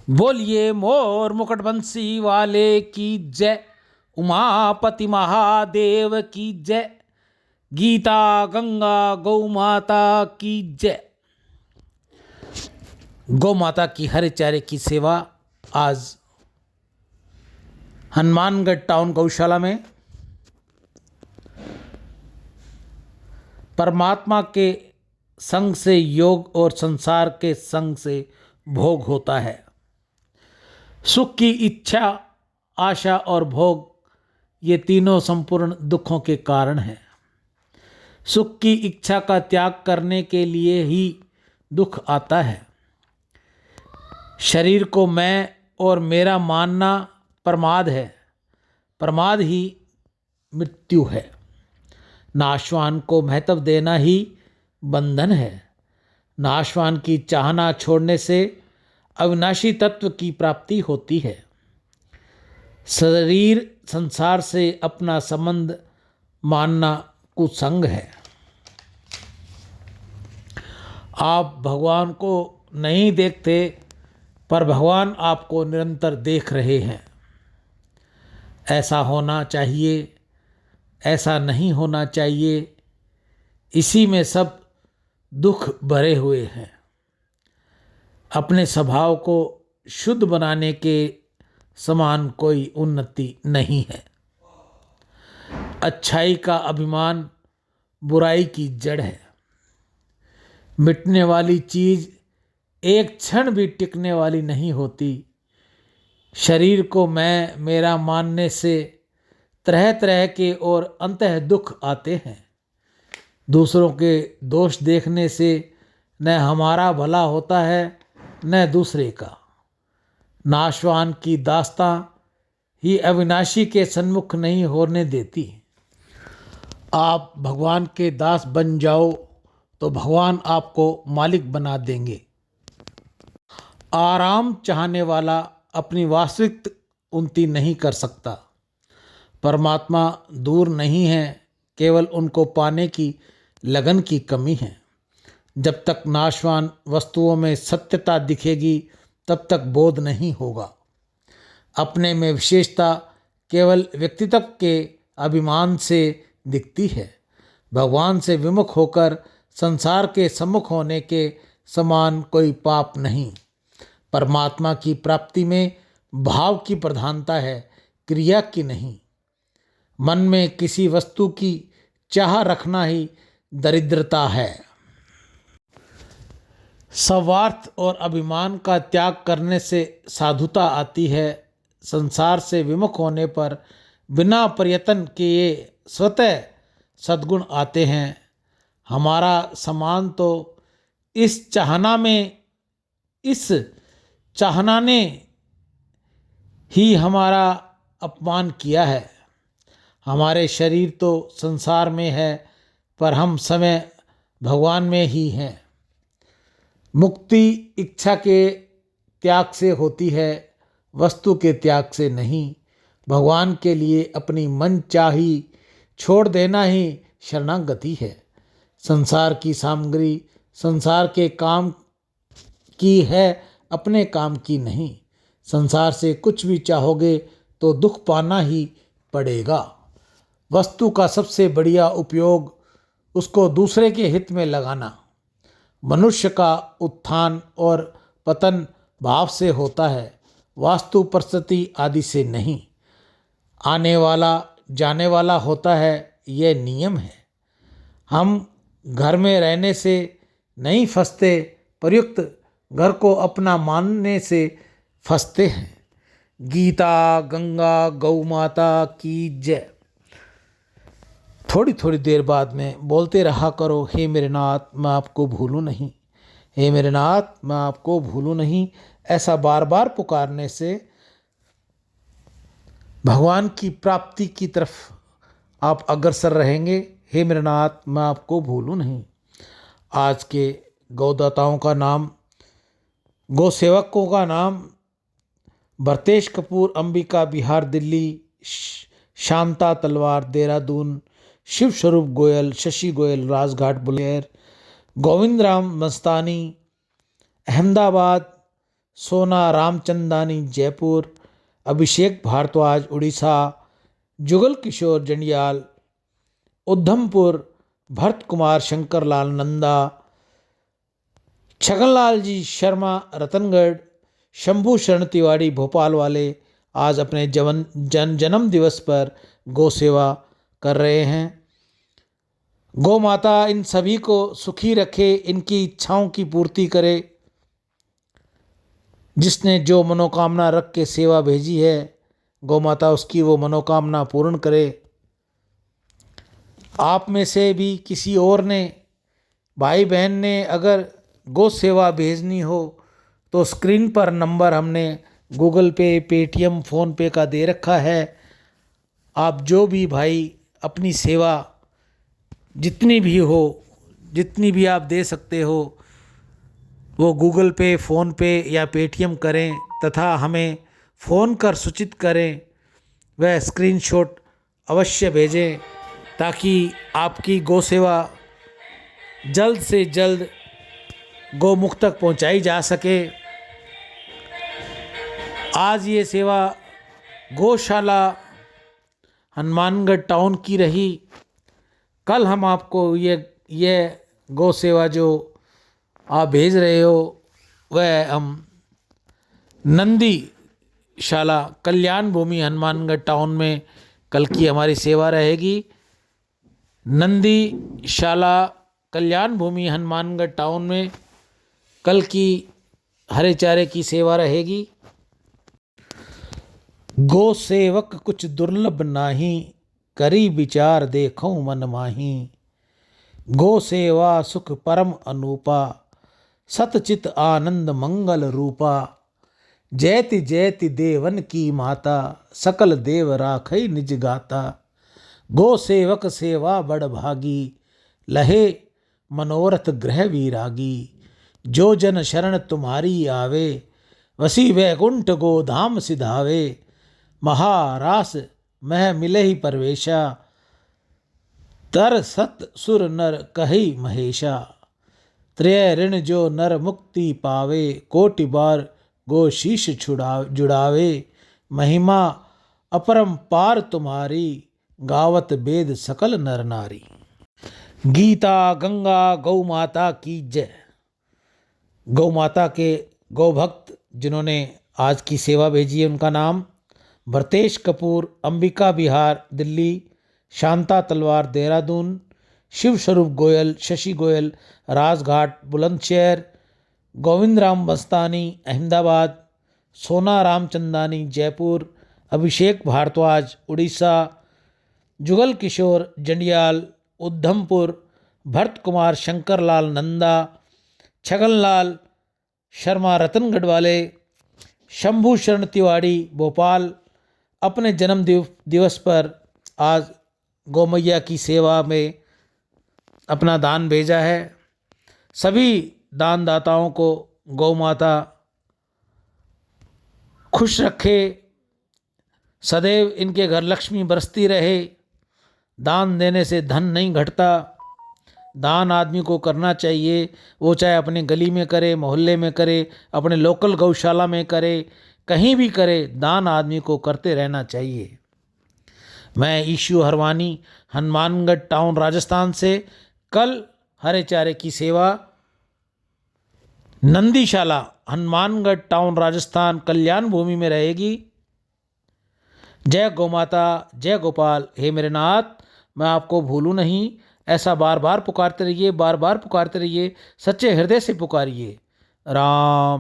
बोलिए मोर मुकुटबंसी वाले की जय, उमापति महादेव की जय, गीता गंगा गौ माता की जय। गौ माता की हरे चारे की सेवा आज हनुमानगढ़ टाउन गौशाला में परमात्मा के संग से योग और संसार के संग से भोग होता है। सुख की इच्छा, आशा और भोग ये तीनों संपूर्ण दुखों के कारण हैं। सुख की इच्छा का त्याग करने के लिए ही दुख आता है। शरीर को मैं और मेरा मानना प्रमाद है। प्रमाद ही मृत्यु है। नाशवान को महत्व देना ही बंधन है। नाशवान की चाहना छोड़ने से अविनाशी तत्व की प्राप्ति होती है। शरीर संसार से अपना संबंध मानना कुसंग है। आप भगवान को नहीं देखते, पर भगवान आपको निरंतर देख रहे हैं। ऐसा होना चाहिए, ऐसा नहीं होना चाहिए, इसी में सब दुख भरे हुए हैं। अपने स्वभाव को शुद्ध बनाने के समान कोई उन्नति नहीं है। अच्छाई का अभिमान बुराई की जड़ है। मिटने वाली चीज़ एक क्षण भी टिकने वाली नहीं होती। शरीर को मैं मेरा मानने से तरह तरह के और अंतः दुख आते हैं। दूसरों के दोष देखने से न हमारा भला होता है न दूसरे का। नाशवान की दास्तां ही अविनाशी के सन्मुख नहीं होने देती। आप भगवान के दास बन जाओ तो भगवान आपको मालिक बना देंगे। आराम चाहने वाला अपनी वास्तविक उन्नति नहीं कर सकता। परमात्मा दूर नहीं है, केवल उनको पाने की लगन की कमी है। जब तक नाशवान वस्तुओं में सत्यता दिखेगी तब तक बोध नहीं होगा। अपने में विशेषता केवल व्यक्तित्व के अभिमान से दिखती है। भगवान से विमुख होकर संसार के सम्मुख होने के समान कोई पाप नहीं। परमात्मा की प्राप्ति में भाव की प्रधानता है, क्रिया की नहीं। मन में किसी वस्तु की चाह रखना ही दरिद्रता है। स्वार्थ और अभिमान का त्याग करने से साधुता आती है। संसार से विमुख होने पर बिना प्रयत्न किए स्वतः सद्गुण आते हैं। हमारा समान तो इस चाहना ने ही हमारा अपमान किया है। हमारे शरीर तो संसार में है, पर हम समय भगवान में ही हैं। मुक्ति इच्छा के त्याग से होती है, वस्तु के त्याग से नहीं। भगवान के लिए अपनी मन चाही छोड़ देना ही शरणागति है। संसार की सामग्री संसार के काम की है, अपने काम की नहीं। संसार से कुछ भी चाहोगे तो दुख पाना ही पड़ेगा। वस्तु का सबसे बढ़िया उपयोग उसको दूसरे के हित में लगाना। मनुष्य का उत्थान और पतन भाव से होता है, वास्तु परिस्थिति आदि से नहीं। आने वाला जाने वाला होता है, यह नियम है। हम घर में रहने से नहीं फंसते, प्रयुक्त घर को अपना मानने से फंसते हैं। गीता गंगा गौ माता की जय। थोड़ी थोड़ी देर बाद में बोलते रहा करो, हे मेरे नाथ मैं आपको भूलूं नहीं, हे मेरे नाथ मैं आपको भूलूं नहीं। ऐसा बार बार पुकारने से भगवान की प्राप्ति की तरफ आप अग्रसर रहेंगे। हे मेरे नाथ मैं आपको भूलूं नहीं। आज के गौदाताओं का नाम, गौ सेवकों का नाम भरतेश कपूर, अंबिका बिहार दिल्ली, शांता तलवार देहरादून, शिव स्वरूप गोयल, शशि गोयल राजघाट बुलेर, गोविंद राम मस्तानी अहमदाबाद, सोना रामचंदानी जयपुर, अभिषेक भारद्वाज उड़ीसा, जुगल किशोर जंडियाल उधमपुर, भरत कुमार शंकर लाल नंदा, छगनलाल जी शर्मा रतनगढ़, शंभू शरण तिवारी भोपाल वाले आज अपने जन्म दिवस पर गौ सेवा कर रहे हैं। गौ माता इन सभी को सुखी रखे, इनकी इच्छाओं की पूर्ति करे। जिसने जो मनोकामना रख के सेवा भेजी है, गौ माता उसकी वो मनोकामना पूर्ण करे। आप में से भी किसी और ने, भाई बहन ने अगर गौ सेवा भेजनी हो तो स्क्रीन पर नंबर हमने गूगल पे, पेटीएम, फ़ोन पे का दे रखा है। आप जो भी भाई अपनी सेवा जितनी भी हो, जितनी भी आप दे सकते हो, वो गूगल पे, फ़ोन पे या पेटीएम करें तथा हमें फ़ोन कर सूचित करें। वह स्क्रीनशॉट अवश्य भेजें ताकि आपकी गौ सेवा जल्द से जल्द गौमुख तक पहुंचाई जा सके। आज ये सेवा गौशाला हनुमानगढ़ टाउन की रही। कल हम आपको ये गौ सेवा जो आप भेज रहे हो वह हम नंदी शाला कल्याण भूमि हनुमानगढ़ टाउन में कल की हमारी सेवा रहेगी। नंदी शाला कल्याण भूमि हनुमानगढ़ टाउन में कल की हरे चारे की सेवा रहेगी। गो सेवक कुछ दुर्लभ नाही, करी विचार देखो मन माही। गो सेवा सुख परम अनूपा, सतचित आनंद मंगल रूपा। जयति जयति देवन की माता, सकल देव राखई निज गाता। गो सेवक सेवा बड़ भागी, लहे मनोरथ ग्रह विरागी। जो जन शरण तुम्हारी आवे, वसी वैकुंठ गोधाम सिधावे। महारास मह मिले ही परवेशा, तर सत सुर नर कही महेशा। त्रय ऋण जो नर मुक्ति पावे, कोटि बार गो शीश जुड़ावे। महिमा अपरंपार तुम्हारी, गावत वेद सकल नर नारी। गीता गंगा गौ माता की जय। गौ माता के गौ भक्त जिन्होंने आज की सेवा भेजी है उनका नाम भरतेश कपूर, अंबिका बिहार दिल्ली, शांता तलवार देहरादून, शिव स्वरूप गोयल, शशि गोयल राजघाट बुलंदशहर, गोविंद राम बस्तानी अहमदाबाद, सोना रामचंदानी जयपुर, अभिषेक भारद्वाज उड़ीसा, जुगल किशोर जंडियाल उधमपुर, भरत कुमार शंकर लाल नंदा, छगनलाल शर्मा रतनगढ़ वाले, शंभू शरण तिवारी भोपाल अपने जन्म दिवस पर आज गौमैया की सेवा में अपना दान भेजा है। सभी दानदाताओं को गौ माता खुश रखे, सदैव इनके घर लक्ष्मी बरसती रहे। दान देने से धन नहीं घटता। दान आदमी को करना चाहिए, वो चाहे अपने गली में करे, मोहल्ले में करे, अपने लोकल गौशाला में करे, कहीं भी करे, दान आदमी को करते रहना चाहिए। मैं ईशु हरवानी हनुमानगढ़ टाउन राजस्थान से कल हरे चारे की सेवा नंदीशाला हनुमानगढ़ टाउन राजस्थान कल्याण भूमि में रहेगी। जय गौ माता, जय गोपाल। हे मेरे नाथ, मैं आपको भूलूं नहीं, ऐसा बार बार पुकारते रहिए, बार बार पुकारते रहिए, सच्चे हृदय से पुकारिए। राम।